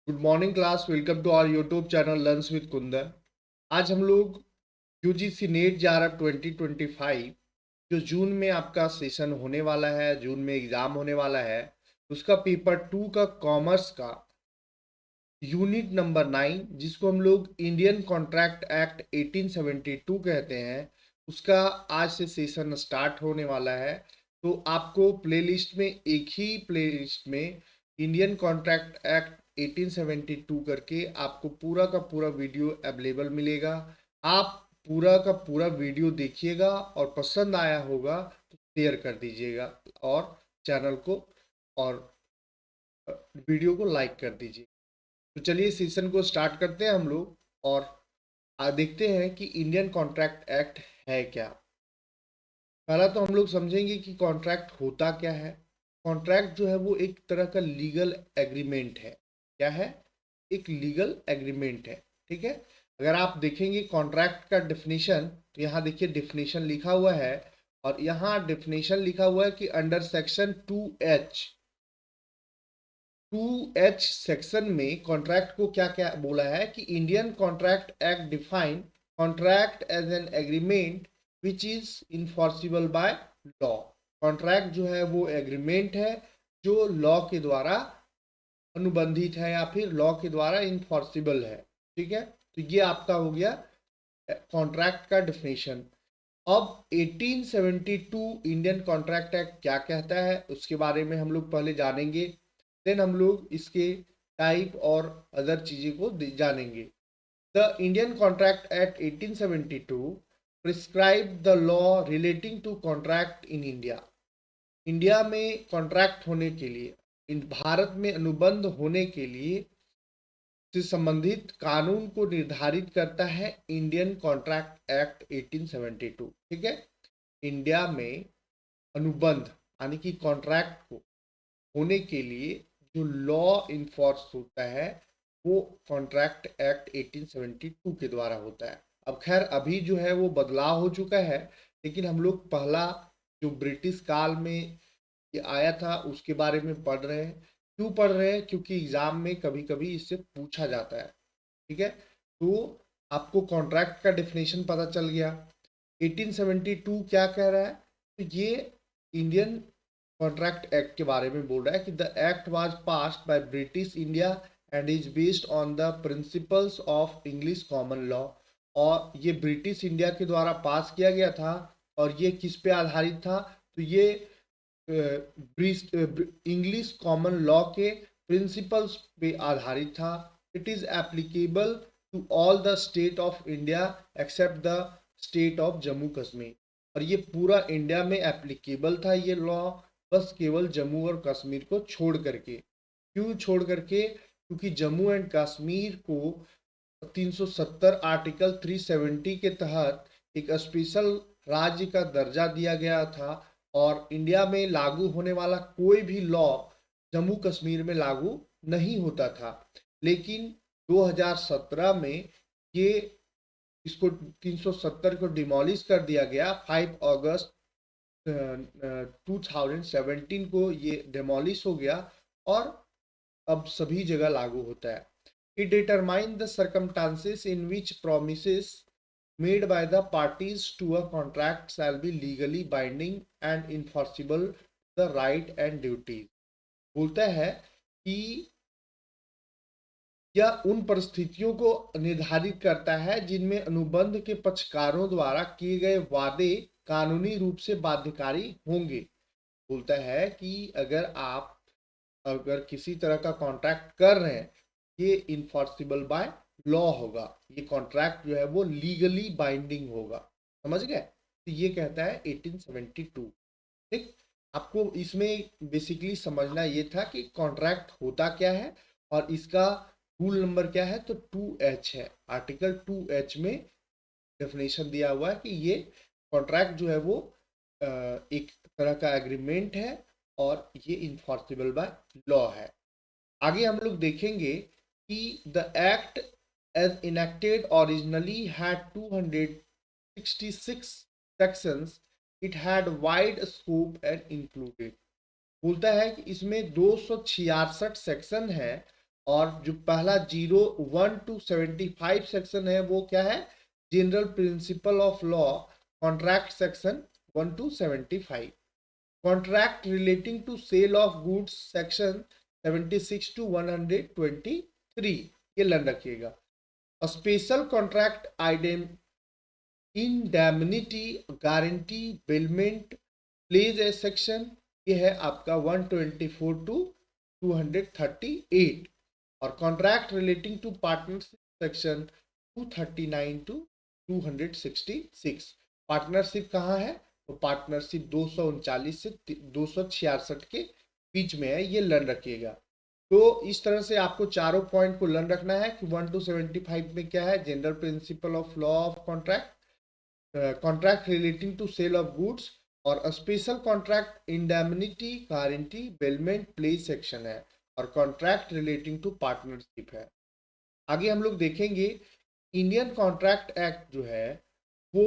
Good morning class. Welcome to our YouTube channel learns with Kundan. आज हम लोग UGC net JRF 2025 जो जून में आपका सेशन होने वाला है, जून में एग्जाम होने वाला है, उसका पेपर 2 का कॉमर्स का यूनिट नंबर 9 जिसको हम लोग इंडियन कॉन्ट्रैक्ट एक्ट 1872 कहते हैं, उसका आज से सेशन स्टार्ट होने वाला है। तो आपको प्लेलिस्ट में एक ही प्लेलिस्ट में इंडियन कॉन्ट्रैक्ट एक्ट 1872 करके आपको पूरा का पूरा वीडियो अवेलेबल मिलेगा। आप पूरा का पूरा वीडियो देखिएगा और पसंद आया होगा तो शेयर कर दीजिएगा और चैनल को और वीडियो को लाइक कर दीजिए। तो चलिए सेशन को स्टार्ट करते हैं हम लोग और देखते हैं कि इंडियन कॉन्ट्रैक्ट एक्ट है क्या। पहला तो हम लोग समझेंगे कि कॉन्ट्रैक्ट होता क्या है। कॉन्ट्रैक्ट जो है वो एक तरह का लीगल एग्रीमेंट है। क्या है? एक लीगल एग्रीमेंट है। ठीक है। अगर आप देखेंगे कॉन्ट्रैक्ट का डेफिनेशन तो यहाँ देखिए डेफिनेशन लिखा हुआ है और यहाँ डेफिनेशन लिखा हुआ है कि अंडर सेक्शन 2H सेक्शन में कॉन्ट्रैक्ट को क्या क्या बोला है कि Indian contract act define contract as an agreement which is enforceable by law. Contract जो है वो एग्रीमेंट है जो लॉ के द्वारा अनुबंधित है या फिर लॉ के द्वारा इन्फॉर्सिबल है। ठीक है। तो ये आपका हो गया कॉन्ट्रैक्ट का डेफिनेशन। अब 1872 इंडियन कॉन्ट्रैक्ट एक्ट क्या कहता है उसके बारे में हम लोग पहले जानेंगे, देन हम लोग इसके टाइप और अदर चीज़ें को जानेंगे। The Indian contract act 1872 prescribe the law relating to contract in India. India में कॉन्ट्रैक्ट होने के लिए, भारत में अनुबंध होने के लिए से संबंधित कानून को निर्धारित करता है इंडियन कॉन्ट्रैक्ट एक्ट 1872। ठीक है। इंडिया में अनुबंध यानी कि कॉन्ट्रैक्ट को होने के लिए जो लॉ इन्फोर्स होता है वो कॉन्ट्रैक्ट एक्ट 1872 के द्वारा होता है। अब खैर अभी जो है वो बदलाव हो चुका है, लेकिन हम लोग पहला जो ब्रिटिश काल में ये आया था उसके बारे में पढ़ रहे हैं। क्यों पढ़ रहे हैं? क्योंकि एग्जाम में कभी कभी इससे पूछा जाता है। ठीक है। तो आपको कॉन्ट्रैक्ट का डेफिनेशन पता चल गया। 1872 क्या कह रहा है? तो ये इंडियन कॉन्ट्रैक्ट एक्ट के बारे में बोल रहा है कि the act was passed by British India and is based on the principles of English common law. और ये ब्रिटिश इंडिया के द्वारा पास किया गया था और ये किस पे आधारित था? तो ये इंग्लिश कॉमन लॉ के प्रिंसिपल्स पे आधारित था। It is applicable to all the state of India except the state of Jammu Kashmir. और ये पूरा इंडिया में एप्लीकेबल था ये लॉ, बस केवल जम्मू और कश्मीर को छोड़ करके। क्यों छोड़ करके? क्योंकि जम्मू एंड कश्मीर को 370 आर्टिकल 370 के तहत एक स्पेशल राज्य का दर्जा दिया गया था और इंडिया में लागू होने वाला कोई भी लॉ जम्मू कश्मीर में लागू नहीं होता था। लेकिन 2017 में ये इसको 370 को डिमोलिश कर दिया गया। 5 अगस्त 2017 को ये डिमोलिश हो गया और अब सभी जगह लागू होता है। It determine the circumstances in which promises made by the parties to a contract shall be legally binding and enforceable the right and duties। बोलता है कि यह उन परिस्थितियों को निर्धारित करता है जिनमें अनुबंध के पक्षकारों द्वारा किए गए वादे कानूनी रूप से बाध्यकारी होंगे। बोलता है कि अगर किसी तरह का कॉन्ट्रैक्ट कर रहे हैं ये इन्फॉर्सिबल बाय लॉ होगा, ये कॉन्ट्रैक्ट जो है वो लीगली बाइंडिंग होगा। समझ गए? तो ये कहता है 1872। ठीक। आपको इसमें बेसिकली समझना ये था कि कॉन्ट्रैक्ट होता क्या है और इसका रूल नंबर क्या है। तो 2H है, आर्टिकल 2H में डेफिनेशन दिया हुआ है कि ये कॉन्ट्रैक्ट जो है वो एक तरह का एग्रीमेंट है और ये इन्फॉर्सिबल बाय लॉ है। आगे हम लोग देखेंगे कि the act as enacted originally had 266 sections. It had wide scope and included. बोलता है कि इसमें 266 सेक्शन है और जो पहला 01 to 75 सेक्शन है वो क्या है, general principle of law contract section 1 to 75। Contract relating to sale of goods section 76 to 123, ये लर्न रखिएगा। स्पेशल कॉन्ट्रैक्ट आइडेम indemnity guarantee bailment pledge a section, ये है आपका 124 to 238। और contract relating to partnership section 239 to 266। Partnership कहाँ है, तो पार्टनरशिप 239 से 266 के बीच में है, ये लर्न रखिएगा। तो इस तरह से आपको चारों पॉइंट को लर्न रखना है कि 1 to 75 में क्या है, general principle of law of contract, contract relating to sale of goods, और special contract indemnity guarantee bailment pledge section है, और कॉन्ट्रैक्ट रिलेटिंग टू पार्टनरशिप है। आगे हम लोग देखेंगे इंडियन कॉन्ट्रैक्ट एक्ट जो है वो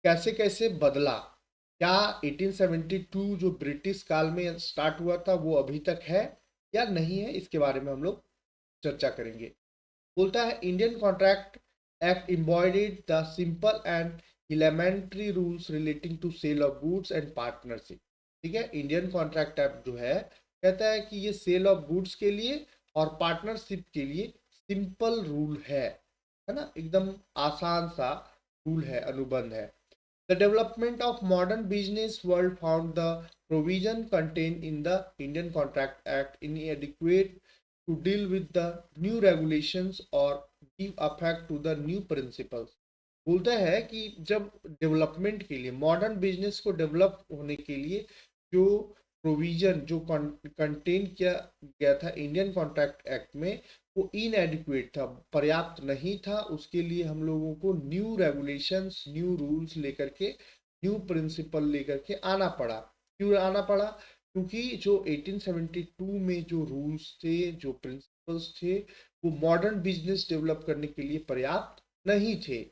कैसे कैसे बदला, क्या 1872 जो ब्रिटिश काल में स्टार्ट हुआ था वो अभी तक है या नहीं है, इसके बारे में हम लोग चर्चा करेंगे। बोलता है Indian contract act embodied the simple and elementary rules relating to sale of goods and partnership. ठीक है, इंडियन कॉन्ट्रैक्ट एक्ट जो है कहता है कि ये सेल ऑफ गुड्स के लिए और पार्टनरशिप के लिए सिंपल रूल है ना, एकदम आसान सा रूल है, अनुबंध है। The development of modern business world found the provision contained in the Indian Contract Act inadequate to deal with the new regulations or give effect to the new principles। बोलता है कि जब डेवलपमेंट के लिए, modern business को develop होने के लिए जो प्रोविजन जो कंटेन किया गया था इंडियन कॉन्ट्रैक्ट एक्ट में, वो इनएडिक्वेट था, पर्याप्त नहीं था। उसके लिए हम लोगों को न्यू रेगुलेशंस, न्यू रूल्स लेकर के, न्यू प्रिंसिपल लेकर के आना पड़ा। क्यों आना पड़ा, क्योंकि जो 1872 में जो रूल्स थे, जो प्रिंसिपल्स थे, वो मॉडर्न बिजनेस डेवलप करने के लिए पर्याप्त नहीं थे।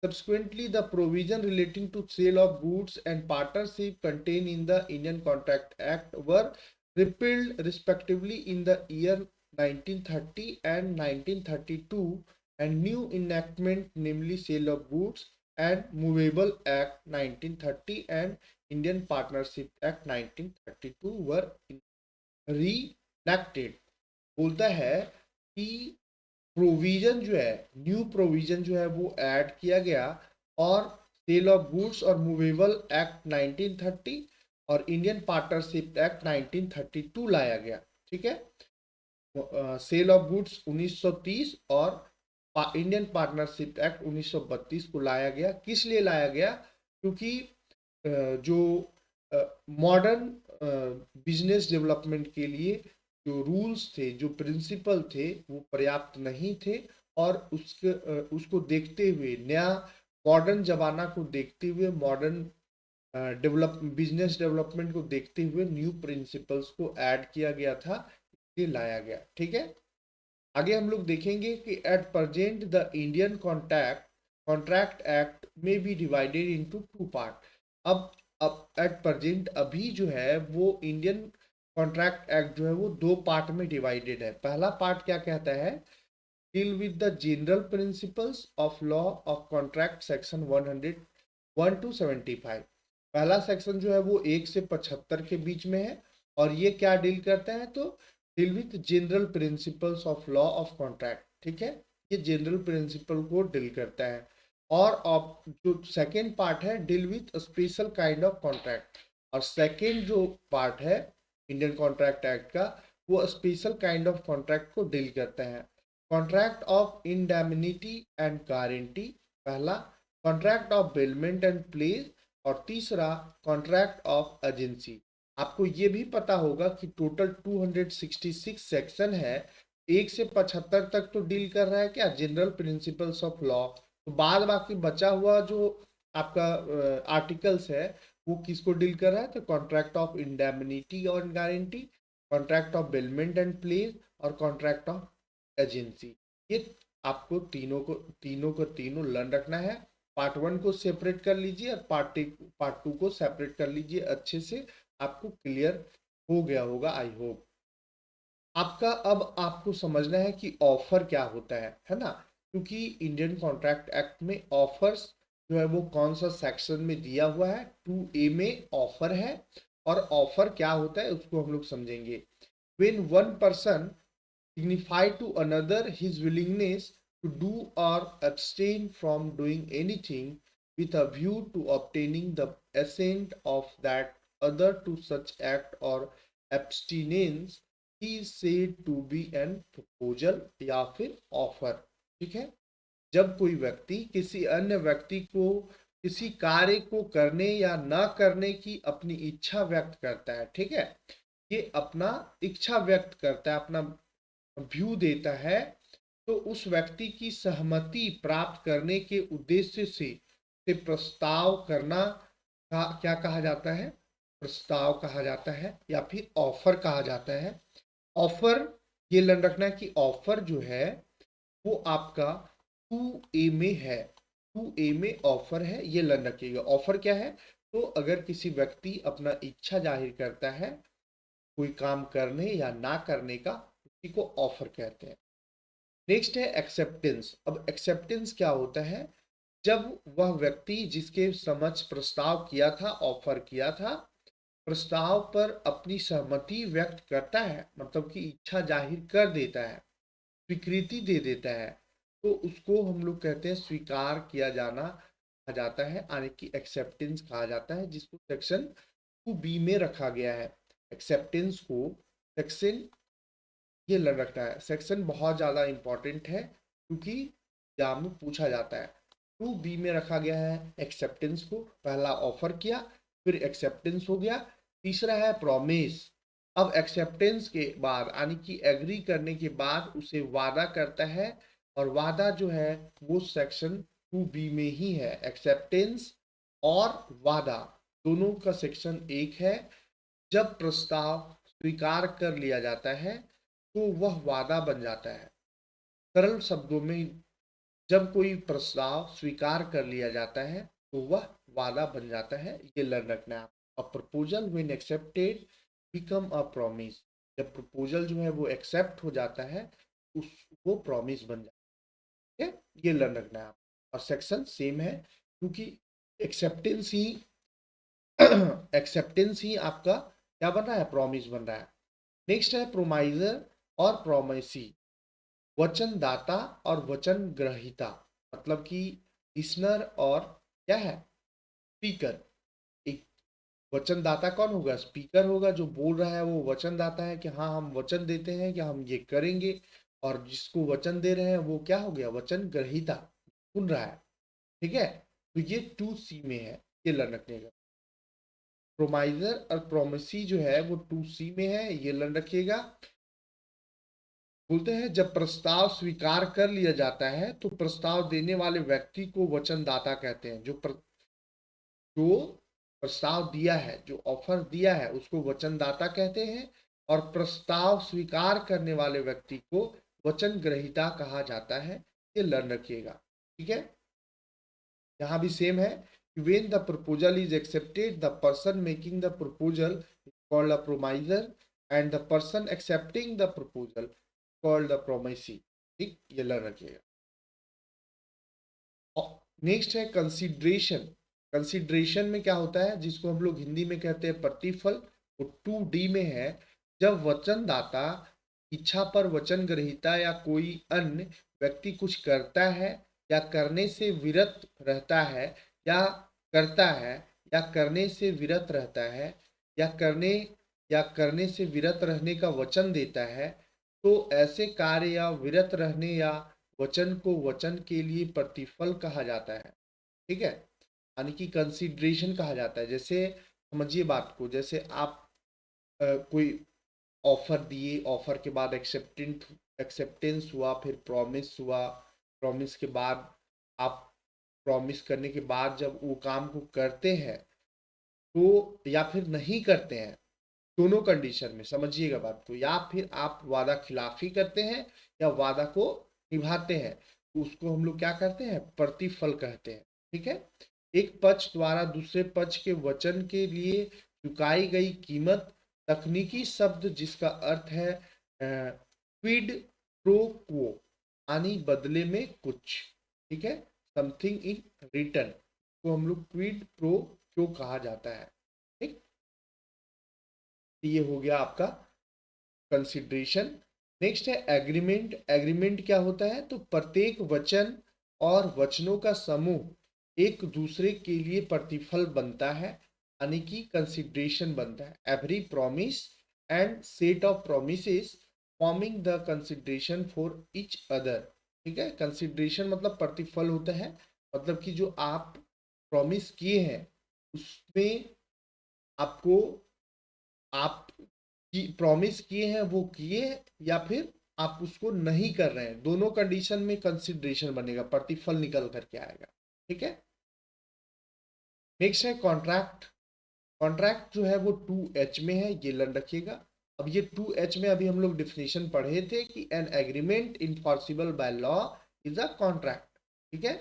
Subsequently, the provision relating to sale of goods and partnership contained in the Indian Contract Act were repealed respectively in the year 1930 and 1932, and new enactment, namely Sale of Goods and Movable Act 1930 and Indian Partnership Act 1932 were reenacted। बोलता है कि provision जो है, new provision जो है वो add किया गया, और सेल ऑफ गुड्स और मूवेबल एक्ट 1930 और इंडियन पार्टनरशिप एक्ट 1932 लाया गया। ठीक है, सेल ऑफ गुड्स 1930 और इंडियन पार्टनरशिप एक्ट 1932 को लाया गया। किस लिए लाया गया, क्योंकि जो मॉडर्न बिजनेस डेवलपमेंट के लिए जो रूल्स थे, जो प्रिंसिपल थे, वो पर्याप्त नहीं थे, और उसको देखते हुए, नया मॉडर्न जमाना को देखते हुए, मॉडर्न बिजनेस डेवलपमेंट को देखते हुए न्यू प्रिंसिपल्स को ऐड किया गया था, ये लाया गया। ठीक है, आगे हम लोग देखेंगे कि at present the Indian contract act में be divided into two part. अब एट प्रेजेंट अभी जो है वो इंडियन कॉन्ट्रैक्ट एक्ट जो है वो दो पार्ट में डिवाइडेड है। पहला पार्ट क्या कहता है, deal with the general principles of law of contract section 101 to 75। पहला सेक्शन जो है वो 1 से 75 के बीच में है, और ये क्या डील करता है, तो deal with general principles of law of contract. ठीक है, ये जनरल प्रिंसिपल को डील करता है। और जो सेकेंड पार्ट है, deal with special kind of contract. और सेकेंड जो पार्ट है इंडियन कॉन्ट्रैक्ट एक्ट का, वो स्पेशल काइंड ऑफ कॉन्ट्रैक्ट को डील करते हैं। Contract of indemnity and guarantee पहला, contract of bailment and pledge, और तीसरा कॉन्ट्रैक्ट ऑफ एजेंसी। आपको ये भी पता होगा कि टोटल 266 सेक्शन है, 1 से 75 तक तो डील कर रहा है क्या, जनरल प्रिंसिपल्स ऑफ लॉ। तो बाद बाकी बचा हुआ जो आपका आर्टिकल्स है वो किसको डील कर रहा है, तो कॉन्ट्रैक्ट ऑफ इंडेमनिटी और guarantee, contract of bailment and pledge, और कॉन्ट्रैक्ट ऑफ एजेंसी। ये आपको तीनों लर्न रखना है। पार्ट 1 को सेपरेट कर लीजिए और पार्ट 2 को सेपरेट कर लीजिए, अच्छे से आपको क्लियर हो गया होगा, आई होप। आपका अब आपको समझना है कि ऑफर क्या होता है ना? क्योंकि इंडियन कॉन्ट्रैक्ट एक्ट में ऑफर्स जो है वो कौन सा सेक्शन में दिया हुआ है, 2A में ऑफर है। और ऑफर क्या होता है उसको हम लोग समझेंगे। When one person signify to another his willingness to do or abstain from doing anything with a view to obtaining the assent of that other to such act or abstinence he is said to be an proposal या फिर offer. ठीक है? जब कोई व्यक्ति किसी अन्य व्यक्ति को किसी कार्य को करने या न करने की अपनी इच्छा व्यक्त करता है, ठीक है, ये अपना इच्छा व्यक्त करता है, अपना व्यू देता है, तो उस व्यक्ति की सहमति प्राप्त करने के उद्देश्य से प्रस्ताव करना का क्या कहा जाता है? प्रस्ताव कहा जाता है या फिर ऑफर कहा जाता है। ऑफर, ये ध्यान रखना है कि ऑफर जो है वो आपका 2A में है। 2A में ऑफर है, ये ध्यान रखिएगा। ऑफर क्या है? तो अगर किसी व्यक्ति अपना इच्छा जाहिर करता है कोई काम करने या ना करने का, उसी को ऑफर कहते हैं। नेक्स्ट है एक्सेप्टेंस। अब एक्सेप्टेंस क्या होता है? जब वह व्यक्ति जिसके समक्ष प्रस्ताव किया था, ऑफर किया था, प्रस्ताव पर अपनी सहमति व्यक्त करता है, मतलब कि इच्छा जाहिर कर देता है, स्वीकृति दे देता है, तो उसको हम लोग कहते हैं स्वीकार किया जाना कहा जाता है, यानी कि एक्सेप्टेंस कहा जाता है, जिसको सेक्शन 2B में रखा गया है। एक्सेप्टेंस को सेक्शन, ये लग रखना है, सेक्शन बहुत ज़्यादा इंपॉर्टेंट है क्योंकि एग्जाम में पूछा जाता है। 2B में रखा गया है एक्सेप्टेंस को। पहला ऑफर किया, फिर एक्सेप्टेंस हो गया। तीसरा है प्रॉमिस। अब एक्सेप्टेंस के बाद यानी कि एग्री करने के बाद उसे वादा करता है, और वादा जो है वो सेक्शन 2B में ही है। एक्सेप्टेंस और वादा दोनों का सेक्शन एक है। जब प्रस्ताव स्वीकार कर लिया जाता है तो वह वादा बन जाता है। सरल शब्दों में, जब कोई प्रस्ताव स्वीकार कर लिया जाता है तो वह वादा बन जाता है। ये लर्न रखना है। A proposal when accepted become a promise. जब प्रपोजल जो है वो एक्सेप्ट हो जाता है, उस वो प्रॉमिस बन जाता है। ये लर्न रखना है। और सेक्शन सेम है क्योंकि एक्सेप्टेंस ही एक्सेप्टेंस ही आपका क्या बन रहा है? प्रॉमिस बन रहा है। नेक्स्ट है प्रोमाइजर और प्रोमेसी। वचनदाता और वचन ग्रहीता, मतलब कि लिसनर और क्या है? स्पीकर। एक वचनदाता कौन होगा? स्पीकर होगा। जो बोल रहा है वो वचनदाता है कि हाँ हम वचन देते हैं कि हम ये करेंगे। और जिसको वचन दे रहे हैं वो क्या हो गया? वचन ग्रहीता, सुन रहा है। ठीक है? तो ये 2C में है, ये लर्न रखने का। प्रोमाइजर और प्रोमेसी जो है वो 2C में है, ये लर्न रखिएगा। बोलते हैं जब प्रस्ताव स्वीकार कर लिया जाता है तो प्रस्ताव देने वाले व्यक्ति को वचनदाता कहते हैं। जो प्रस्ताव दिया है, जो ऑफर दिया है, उसको वचनदाता कहते हैं। और प्रस्ताव स्वीकार करने वाले व्यक्ति को वचन ग्रहीता कहा जाता है। ये लर्न रखिएगा। ठीक है? यहाँ भी सेम है। when the proposal is accepted, the person making the proposal is called a promiser and the person accepting the proposal called the promisee। ठीक, ये लर्न रखिएगा। नेक्स्ट है कंसिडरेशन। कंसिडरेशन में क्या होता है, जिसको हम लोग हिंदी में कहते हैं प्रतिफल, वो 2D में है। जब वचनदाता इच्छा पर वचन ग्रहीता या कोई अन्य व्यक्ति कुछ करता है या करने से विरत रहता है, या करता है या करने से विरत रहता है, या करने से विरत रहने का वचन देता है, तो ऐसे कार्य या विरत रहने या वचन को वचन के लिए प्रतिफल कहा जाता है। ठीक है? यानी कि कंसिडरेशन कहा जाता है। जैसे समझिए बात को, जैसे आप कोई ऑफर दिए, ऑफर के बाद एक्सेप्टेंस हुआ, फिर प्रॉमिस हुआ, प्रॉमिस के बाद आप प्रॉमिस करने के बाद जब वो काम को करते हैं तो, या फिर नहीं करते हैं, दोनों कंडीशन में समझिएगा बात को, या फिर आप वादा खिलाफी करते हैं या वादा को निभाते हैं, तो उसको हम लोग क्या करते हैं? प्रतिफल कहते हैं। ठीक है? एक पक्ष द्वारा दूसरे पक्ष के वचन के लिए चुकाई गई कीमत, तकनीकी शब्द जिसका अर्थ है क्विड प्रो क्वो, यानी बदले में कुछ, ठीक है, समथिंग इन रिटर्न को हम लोग क्विड प्रो क्वो कहा जाता है, ठीक। ये हो गया आपका कंसिडरेशन। नेक्स्ट है एग्रीमेंट। एग्रीमेंट क्या होता है, तो प्रत्येक वचन और वचनों का समूह एक दूसरे के लिए प्रतिफल बनता है, यानी कि कंसिडरेशन बनता है। Every promise and set of promises forming the consideration for each other, ठीक है। कंसिडरेशन मतलब प्रतिफल होता है, मतलब कि जो आप प्रॉमिस किए हैं उसमें आपको, आप प्रॉमिस किए हैं वो किए, या फिर आप उसको नहीं कर रहे हैं, दोनों कंडीशन में कंसिडरेशन बनेगा, प्रतिफल निकल करके आएगा, ठीक है। नेक्स्ट है कॉन्ट्रैक्ट। कॉन्ट्रैक्ट जो है वो 2H में है, ये लर्न रखिएगा। अब ये 2H में अभी हम लोग डिफिनेशन पढ़े थे कि an agreement enforceable by law is a contract, ठीक है।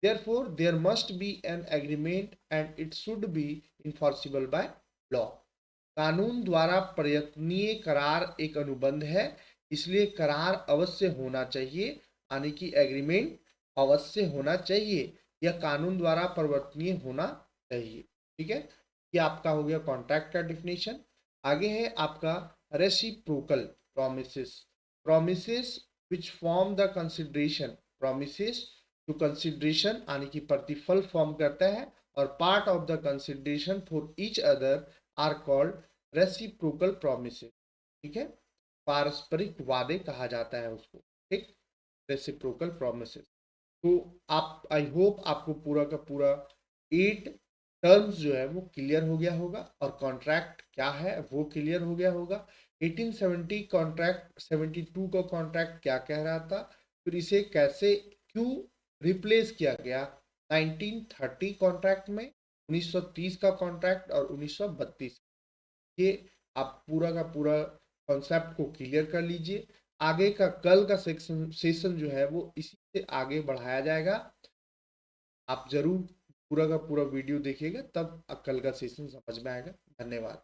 Therefore there must be an agreement and it should be enforceable by law. कानून द्वारा प्रयत्नीय करार एक अनुबंध है, इसलिए करार अवश्य होना चाहिए, यानी कि एग्रीमेंट अवश्य होना चाहिए, यह कानून द्वारा प्रवर्तनीय होना चाहिए, ठीक है। ये आपका हो गया कॉन्ट्रैक्ट का डिफिनेशन। आगे है आपका reciprocal promises. Promises which form the consideration, promises जो कंसिडरेशन यानी कि प्रतिफल फॉर्म करता है और part of the consideration for each other are called reciprocal promises, ठीक है। पारस्परिक वादे कहा जाता है उसको, ठीक, रेसिप्रोकल प्रोमिसेस। तो आप, आई होप आपको पूरा का पूरा 8 टर्म्स जो है वो क्लियर हो गया होगा, और कॉन्ट्रैक्ट क्या है वो क्लियर हो गया होगा। 1870 कॉन्ट्रैक्ट, 72 का कॉन्ट्रैक्ट क्या कह रहा था, फिर इसे कैसे क्यों रिप्लेस किया गया 1930 कॉन्ट्रैक्ट में, 1930 का कॉन्ट्रैक्ट और 1932। ये आप पूरा का पूरा कॉन्सेप्ट को क्लियर कर लीजिए। आगे का कल का सेशन जो है वो इसी से आगे बढ़ाया जाएगा। आप जरूर पूरा का पूरा वीडियो देखिएगा, तब कल का सेशन समझ में आएगा। धन्यवाद।